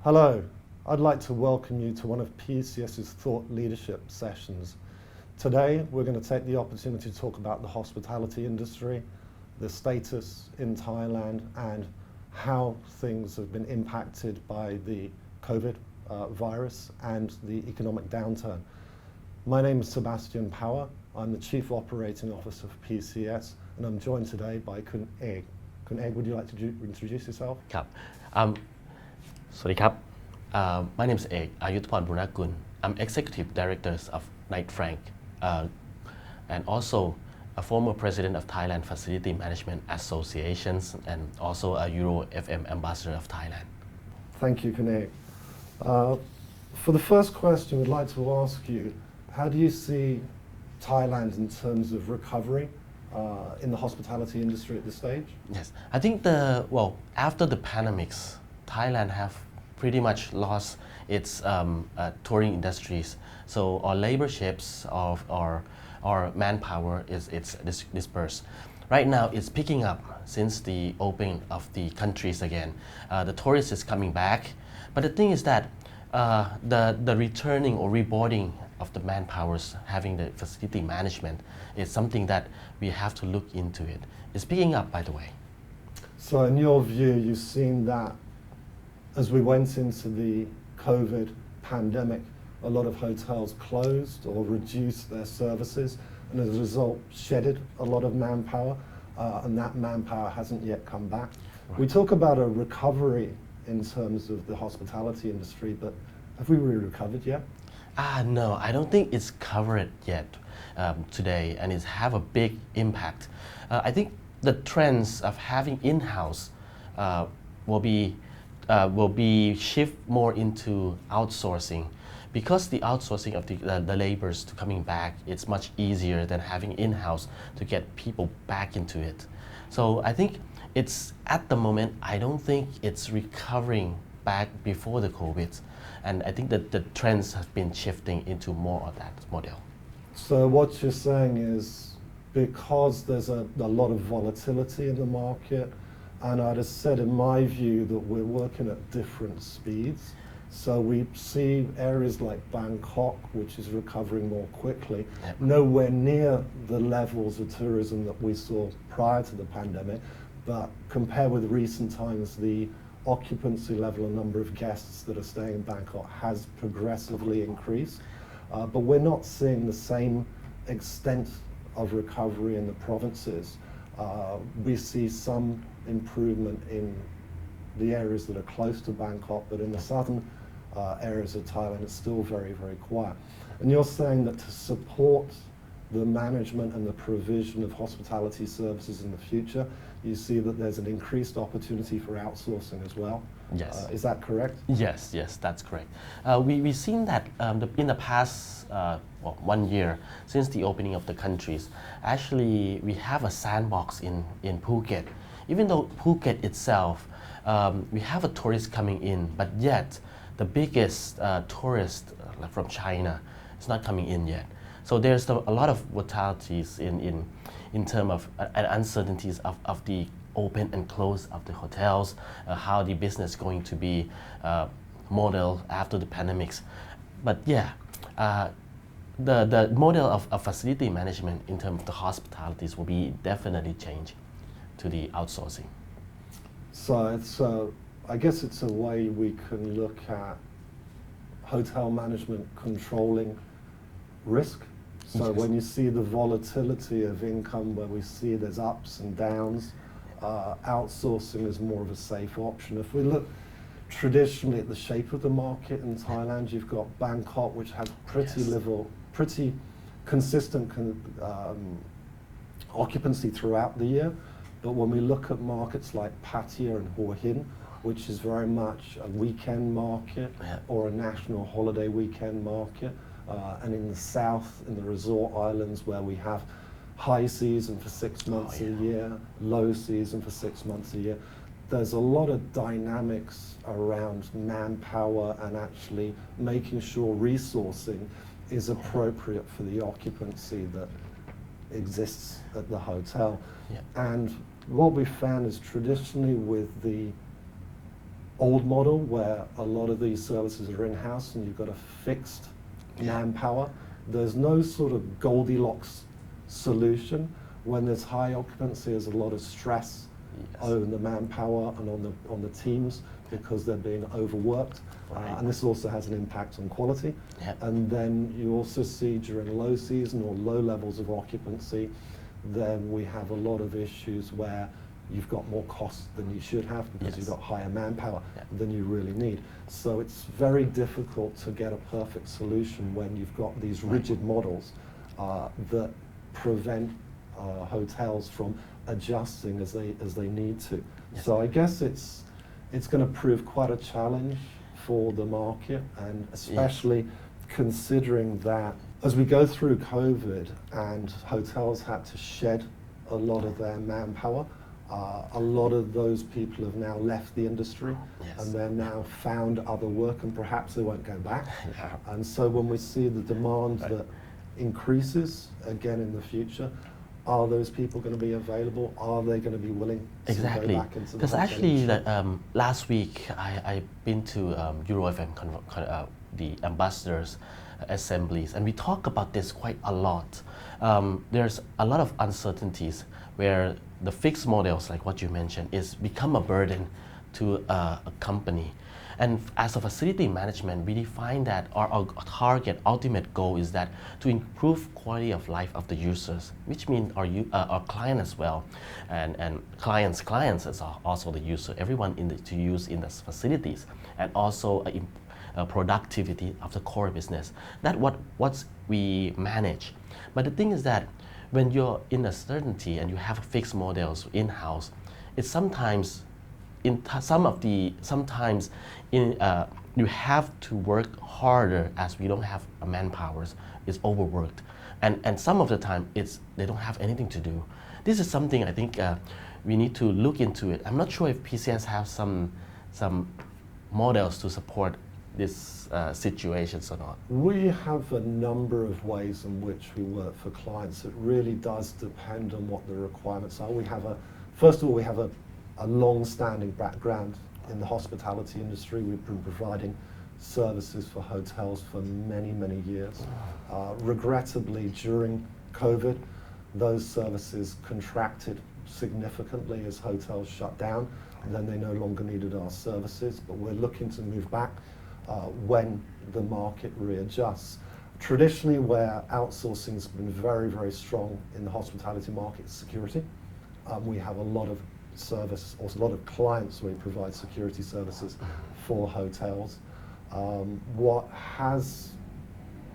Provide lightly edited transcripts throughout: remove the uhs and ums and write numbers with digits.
Hello, I'd like to welcome you to one of PCS's thought leadership sessions. Today, we're going to take the opportunity to talk about the hospitality industry, the status in Thailand, and how things have been impacted by the COVID virus and the economic downturn. My name is Sebastian. I'm the Chief Operating Officer of PCS, and I'm joined today by Kun Egg. Kun Egg, would you like to introduce yourself? ครับสวัสดีครับ My name is Ayuthaporn Buranakul. I'm Executive Director of Knight Frank and also a former President of Thailand Facility Management Associations and also a Euro FM Ambassador of Thailand. Thank you, Kun Egg. For the first question, we'd like to ask you, how do you see Thailand in terms of recovery in the hospitality industry at this stage? Yes, I think after the pandemics, Thailand have pretty much lost its touring industries. So our labor shifts of our manpower it's dispersed. Right now, it's picking up since the opening of the countries again. The tourists is coming back, but the thing is that the returning or reboarding of the manpowers having the facility management is something that we have to look into it. It's picking up, by the way. So in your view, you've seen that as we went into the COVID pandemic, a lot of hotels closed or reduced their services, and as a result shedded a lot of manpower, and that manpower hasn't yet come back. Right. We talk about a recovery in terms of the hospitality industry, but have we really recovered yet? No, I don't think it's covered yet today, and it have a big impact. I think the trends of having in-house will be shift more into outsourcing, because the outsourcing of the laborers to coming back, it's much easier than having in-house to get people back into it. So I think it's at the moment, I don't think it's recovering back before the COVID, and I think that the trends have been shifting into more of that model. So what you're saying is, because there's a lot of volatility in the market, and I'd have said in my view that we're working at different speeds. So we see areas like Bangkok, which is recovering more quickly, nowhere near the levels of tourism that we saw prior to the pandemic, but compared with recent times, the occupancy level and number of guests that are staying in Bangkok has progressively increased, but we're not seeing the same extent of recovery in the provinces. We see some improvement in the areas that are close to Bangkok, but in the southern areas of Thailand, it's still very, very quiet. And you're saying that to support the management and the provision of hospitality services in the future, you see that there's an increased opportunity for outsourcing as well? Yes. Is that correct? Yes, that's correct. We've seen that in the past 1 year since the opening of the countries. Actually, we have a sandbox in Phuket. Even though Phuket itself, we have a tourist coming in, but yet the biggest tourist from China is not coming in yet. So there's a lot of volatilities in terms of uncertainties of the open and close of the hotels, how the business is going to be modeled after the pandemics. But yeah, the model of facility management in terms of the hospitalities will be definitely changed to the outsourcing. So I guess it's a way we can look at hotel management controlling risk. So yes. When you see the volatility of income, where we see there's ups and downs, outsourcing is more of a safe option. If we look traditionally at the shape of the market in Thailand, you've got Bangkok, which has pretty consistent occupancy throughout the year. But when we look at markets like Pattaya and Hua Hin, which is very much a weekend market or a national holiday weekend market, and in the south, in the resort islands, where we have high season for 6 months a year, low season for 6 months a year, there's a lot of dynamics around manpower and actually making sure resourcing is appropriate for the occupancy that exists at the hotel. And what we found is traditionally with the old model where a lot of these services are in-house and you've got a fixed manpower. There's no sort of Goldilocks solution. When there's high occupancy, there's a lot of stress on the manpower and on the teams because they're being overworked. And this also has an impact on quality. And then you also see during low season or low levels of occupancy, then we have a lot of issues where you've got more costs than you should have because you've got higher manpower than you really need. So it's very difficult to get a perfect solution when you've got these rigid models that prevent hotels from adjusting as they need to. So I guess it's going to prove quite a challenge for the market, and especially considering that as we go through COVID and hotels had to shed a lot of their manpower, a lot of those people have now left the industry and they're now found other work and perhaps they won't go back. And so when we see the demand that increases again in the future, are those people going to be available? Are they going to be willing to go back into the Because actually, last week I've been to EuroFM, the ambassadors' assemblies, and we talk about this quite a lot. There's a lot of uncertainties where the fixed models, like what you mentioned, is become a burden to a company. And as a facility management, we define that our target, ultimate goal is that to improve quality of life of the users, which means our client as well, and clients is also the user, everyone to use in the facilities, and also productivity of the core business. That's what we manage. But the thing is that when you're in a certainty and you have fixed models in-house, it's sometimes you have to work harder as we don't have manpower. It's overworked, and some of the time they don't have anything to do. This is something I think we need to look into it. I'm not sure if PCS have some models to support this situations or not. We have a number of ways in which we work for clients. It really does depend on what the requirements are. First of all, we have a long-standing background in the hospitality industry. We've been providing services for hotels for many, many years. Regrettably, during COVID, those services contracted significantly as hotels shut down, and then they no longer needed our services, but we're looking to move back when the market readjusts. Traditionally, where outsourcing has been very, very strong in the hospitality market, security. We have a lot of service, or a lot of clients where we provide security services for hotels. What has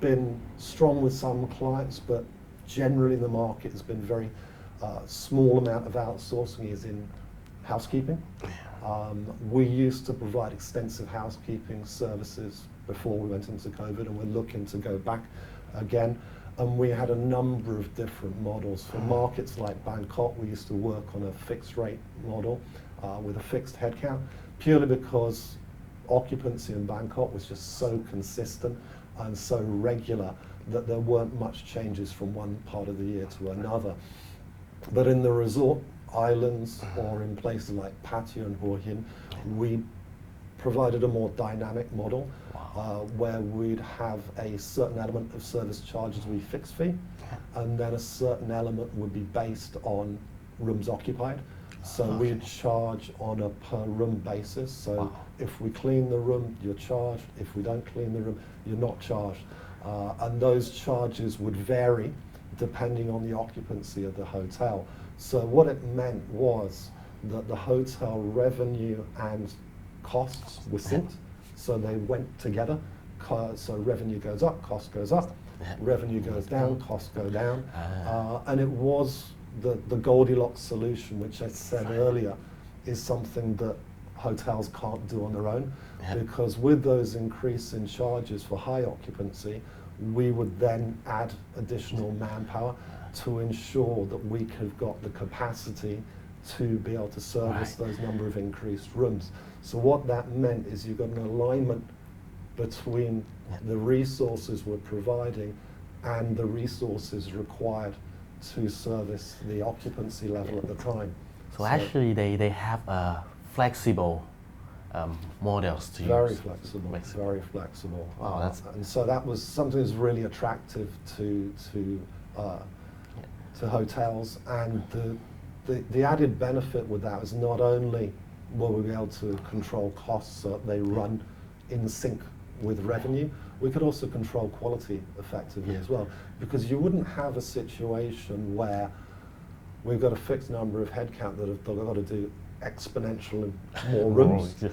been strong with some clients, but generally the market has been very small amount of outsourcing is in housekeeping. We used to provide extensive housekeeping services before we went into COVID, and we're looking to go back again. And we had a number of different models. For markets like Bangkok, we used to work on a fixed rate model with a fixed headcount, purely because occupancy in Bangkok was just so consistent and so regular that there weren't much changes from one part of the year to another. But in the resort islands or in places like Pattaya and Hua Hin, we provided a more dynamic model where we'd have a certain element of service charges we fixed fee, and then a certain element would be based on rooms occupied. So we'd charge on a per room basis. So if we clean the room, you're charged. If we don't clean the room, you're not charged. And those charges would vary depending on the occupancy of the hotel. So what it meant was that the hotel revenue and costs were synced, so they went together. So revenue goes up, cost goes up. Revenue goes down, costs go down. And it was the Goldilocks solution, which I said earlier, is something that hotels can't do on their own, because with those increase in charges for high occupancy, we would then add additional manpower to ensure that we have got the capacity to be able to service those number of increased rooms. So what that meant is you've got an alignment between the resources we're providing and the resources required to service the occupancy level at the time. So actually they have a flexible models to Very use. flexible, Flexible. very flexible. Wow, that's- and so that was something that's really attractive to hotels, and the added benefit with that is not only will we be able to control costs so that they run in sync with revenue, we could also control quality effectively as well, because you wouldn't have a situation where we've got a fixed number of headcount that have got to do exponentially more rooms. Yes.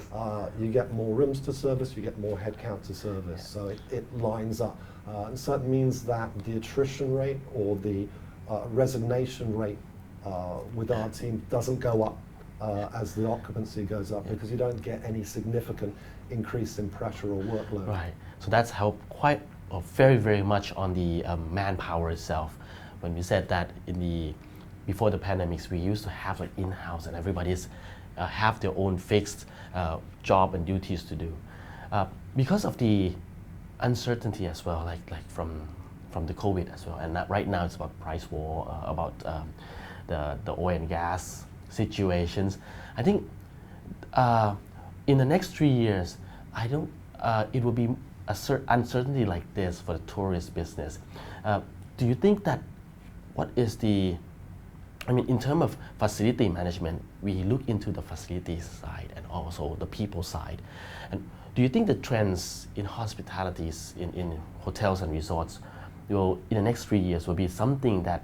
You get more rooms to service, you get more headcount to service, so it lines up. And so it means that the attrition rate or the resignation rate with our team doesn't go up as the occupancy goes up, because you don't get any significant increase in pressure or workload. Right. So that's helped quite or very, very much on the manpower itself. When we said that before the pandemics, we used to have like in-house and everybody's have their own fixed job and duties to do. Because of the uncertainty as well, like from the COVID as well, and right now it's about price war, about the oil and gas situations. I think in the next 3 years, it will be uncertainty like this for the tourist business. Do you think that in terms of facility management, we look into the facilities side and also the people side. And do you think the trends in hospitalities, in hotels and resorts, in the next 3 years will be something that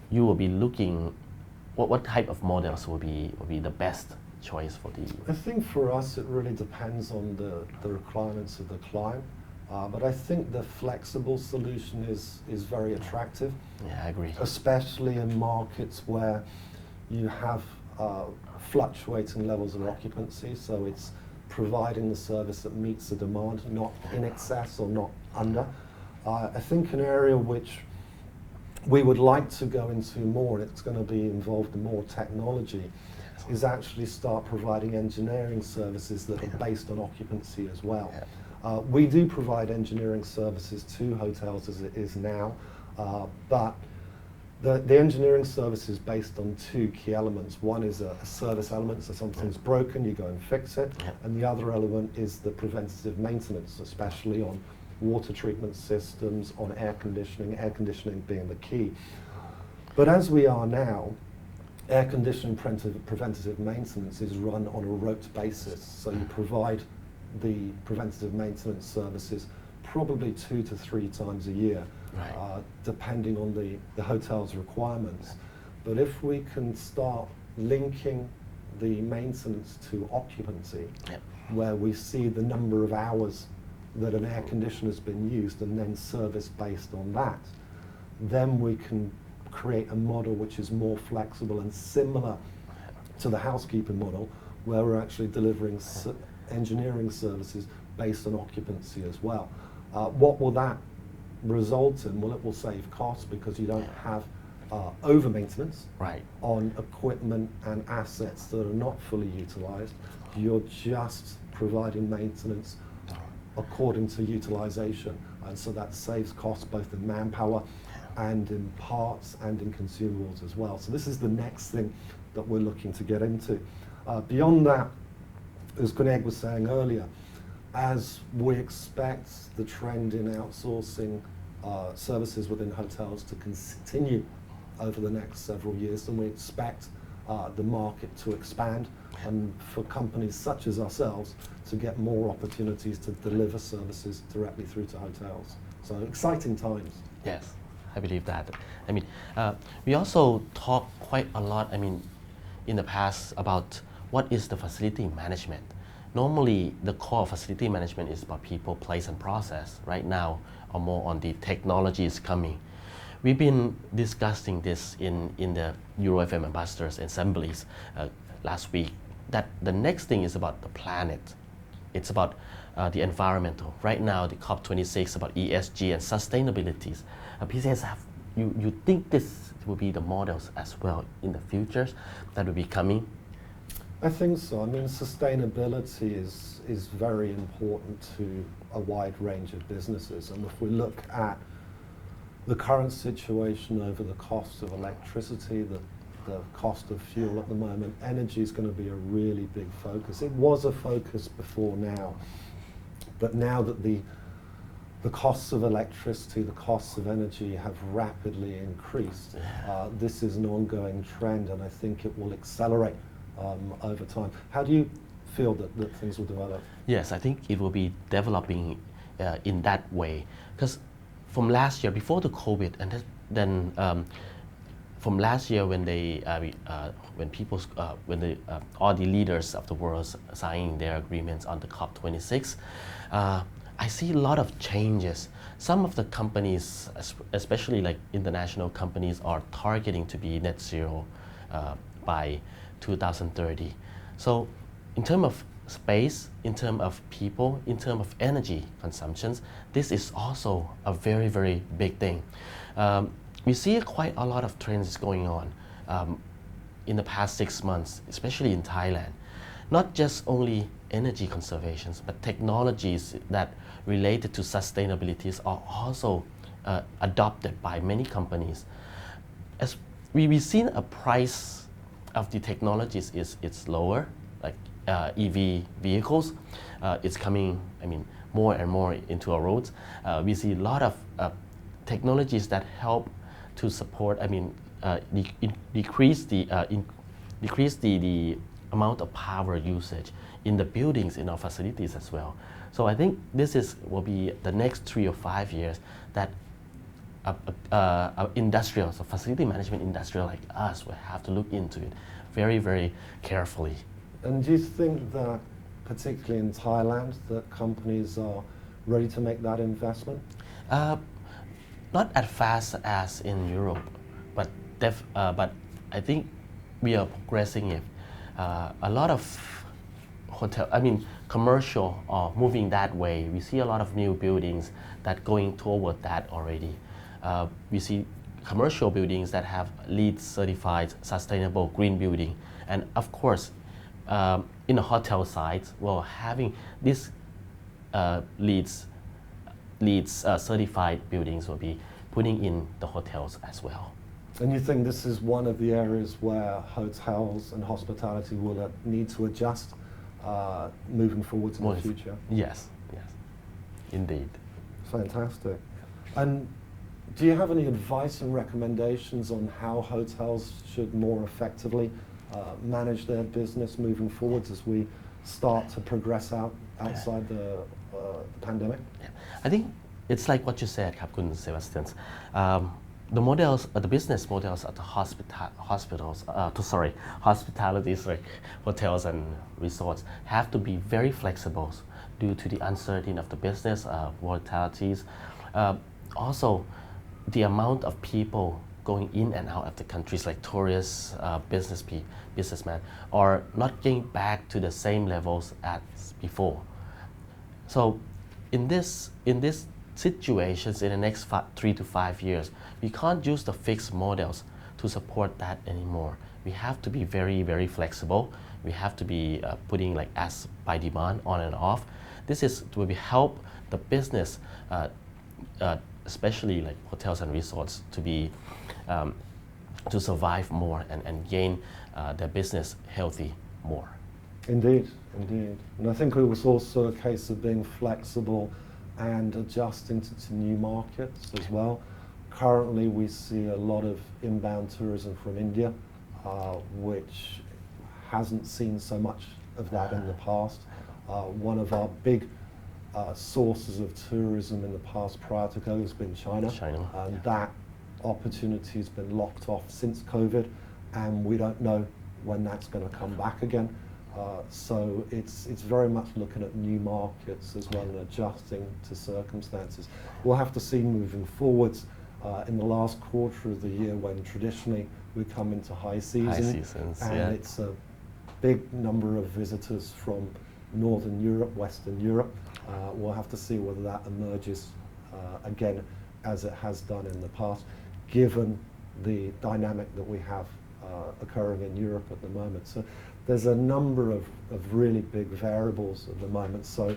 you will be looking, what type of models will be the best choice for the... I think for us it really depends on the requirements of the client. But I think the flexible solution is very attractive. Yeah, I agree. Especially in markets where you have fluctuating levels of occupancy, so it's providing the service that meets the demand, not in excess or not under. I think an area which we would like to go into more, and it's going to be involved in more technology, is actually start providing engineering services that are based on occupancy as well. We do provide engineering services to hotels as it is now, but the engineering service is based on two key elements. One is a service element, so something's broken, you go and fix it, and the other element is the preventative maintenance, especially on water treatment systems, on air conditioning being the key. But as we are now, air conditioning preventative maintenance is run on a rote basis, so you provide the preventative maintenance services probably 2 to 3 times a year, depending on the hotel's requirements. But if we can start linking the maintenance to occupancy, where we see the number of hours that an air conditioner has been used and then service based on that, then we can create a model which is more flexible and similar to the housekeeping model, where we're actually delivering engineering services based on occupancy as well. What will that result in? Well, it will save costs because you don't have over maintenance on equipment and assets that are not fully utilized. You're just providing maintenance according to utilization, and so that saves costs both in manpower and in parts and in consumables as well. So this is the next thing that we're looking to get into. Beyond that, as Kuneg was saying earlier, as we expect the trend in outsourcing services within hotels to continue over the next several years, then we expect the market to expand, and for companies such as ourselves to get more opportunities to deliver services directly through to hotels. So exciting times. Yes, I believe that. We also talk quite a lot, in the past about what is the facility management. Normally, the core facility management is about people, place, and process. Right now, or more on the technology is coming. We've been discussing this in the EuroFM Ambassadors Assemblies last week, that the next thing is about the planet. It's about the environmental. Right now, the COP26 about ESG and sustainability. PCS, you think this will be the models as well in the futures that will be coming? I think so. Sustainability is very important to a wide range of businesses, and if we look at the current situation over the cost of electricity, the the cost of fuel at the moment, energy is going to be a really big focus. It was a focus before now, but now that the costs of electricity, the costs of energy have rapidly increased, this is an ongoing trend, and I think it will accelerate over time. How do you feel that things will develop? Yes, I think it will be developing in that way, because from last year, before the COVID, and then from last year when all the leaders of the world signing their agreements on the COP26, I see a lot of changes. Some of the companies, especially like international companies, are targeting to be net zero by 2030. So in terms of space, in terms of people, in terms of energy consumptions, this is also a very, very big thing. We see quite a lot of trends going on in the past 6 months, especially in Thailand. Not just only energy conservations, but technologies that related to sustainability are also adopted by many companies. As we've seen a price of the technologies it's lower, like EV vehicles. It's coming, more and more into our roads. We see a lot of technologies that help to support, decrease the amount of power usage in the buildings in our facilities as well. So I think this will be the next 3 or 5 years that industrial, so facility management industrial like us will have to look into it very, very carefully. And do you think that, particularly in Thailand, that companies are ready to make that investment? Not as fast as in Europe, but I think we are progressing it. A lot of commercial are moving that way. We see a lot of new buildings that going toward that already. We see commercial buildings that have LEED certified sustainable green building, and of course, in the hotel side, well, having this LEED certified buildings will be putting in the hotels as well. And you think this is one of the areas where hotels and hospitality will need to adjust moving forward in the future? Yes, indeed. Fantastic. And do you have any advice and recommendations on how hotels should more effectively manage their business moving forwards as we start to progress outside the pandemic? Yeah. I think it's like what you said, Kun Sebastian. The models, the business models of the hospitalities like hotels and resorts have to be very flexible due to the uncertainty of the business, volatilities. Also, the amount of people going in and out of the countries, like tourists, businessmen, are not getting back to the same levels as before. So, in this situations in the next 3 to 5 years, we can't use the fixed models to support that anymore. We have to be very, very flexible. We have to be putting like as by demand on and off. This will help the business, especially like hotels and resorts, to be to survive more and gain their business healthy more. Indeed. And I think it was also a case of being flexible and adjusting to new markets as well. Currently, we see a lot of inbound tourism from India, which hasn't seen so much of that in the past. One of our big sources of tourism in the past prior to COVID has been China. And that opportunity has been locked off since COVID, and we don't know when that's going to come back again. So it's very much looking at new markets as well and adjusting to circumstances. We'll have to see moving forwards in the last quarter of the year, when traditionally we come into high seasons, and it's a big number of visitors from Northern Europe, Western Europe. We'll have to see whether that emerges again as it has done in the past, given the dynamic that we have occurring in Europe at the moment. So there's a number of really big variables at the moment. So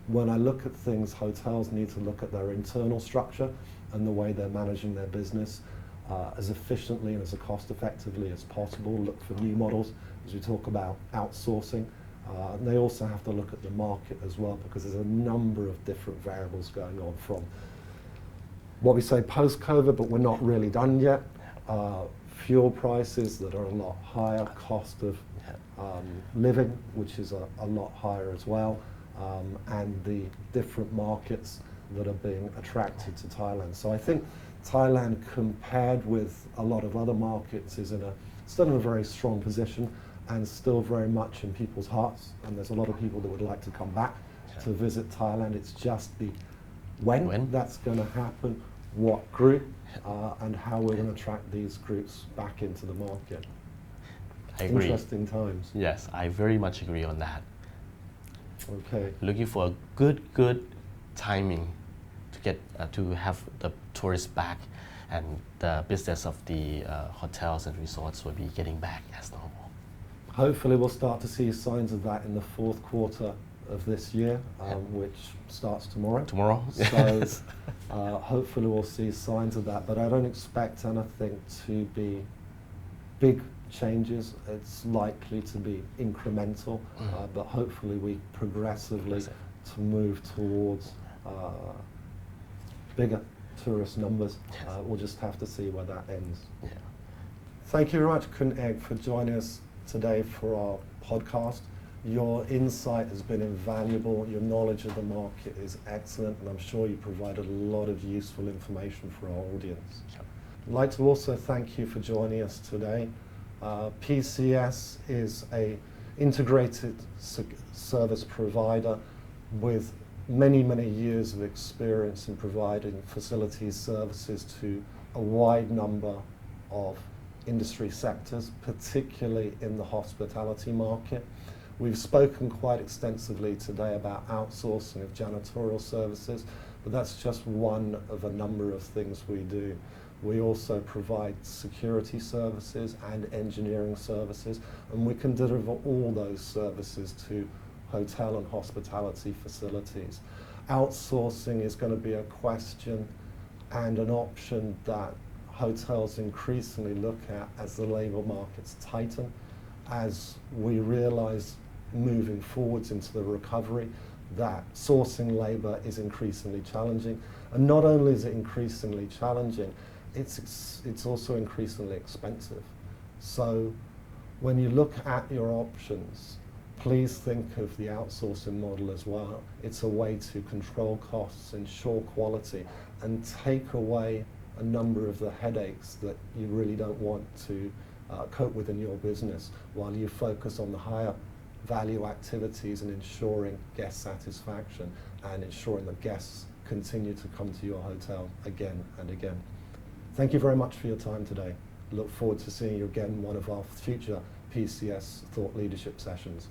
when I look at things, hotels need to look at their internal structure and the way they're managing their business. as efficiently and as cost effectively as possible, look for new models as we talk about outsourcing. And they also have to look at the market as well, because there's a number of different variables going on, from what we say post-COVID, but we're not really done yet. Fuel prices that are a lot higher, cost of living, which is a lot higher as well, and the different markets that are being attracted to Thailand. So I think Thailand, compared with a lot of other markets, is still in a very strong position and still very much in people's hearts. And there's a lot of people that would like to come back to visit Thailand. It's just the when that's going to happen, what group, and how we're going to attract these groups back into the market. I agree. Interesting times. Yes, I very much agree on that. Okay. Looking for a good timing to get to have the tourists back, and the business of the hotels and resorts will be getting back as normal. Hopefully we'll start to see signs of that in the fourth quarter of this year, which starts tomorrow. So hopefully we'll see signs of that, but I don't expect anything to be big changes. It's likely to be incremental, but hopefully we progressively to move towards bigger tourist numbers. We'll just have to see where that ends. Yeah. Thank you very much, Kun Egg, for joining us today for our podcast. Your insight has been invaluable. Your knowledge of the market is excellent, and I'm sure you provided a lot of useful information for our audience. Sure. I'd like to also thank you for joining us today. PCS is an integrated service provider with many years of experience in providing facilities services to a wide number of industry sectors, particularly in the hospitality market. We've spoken quite extensively today about outsourcing of janitorial services, but that's just one of a number of things we do. We also provide security services and engineering services, and we can deliver all those services to hotel and hospitality facilities. Outsourcing is going to be a question and an option that hotels increasingly look at as the labour markets tighten, as we realise moving forwards into the recovery that sourcing labour is increasingly challenging. And not only is it increasingly challenging, it's also increasingly expensive. So when you look at your options, please think of the outsourcing model as well. It's a way to control costs, ensure quality, and take away a number of the headaches that you really don't want to cope with in your business, while you focus on the higher value activities and ensuring guest satisfaction and ensuring that guests continue to come to your hotel again and again. Thank you very much for your time today. Look forward to seeing you again in one of our future PCS Thought Leadership sessions.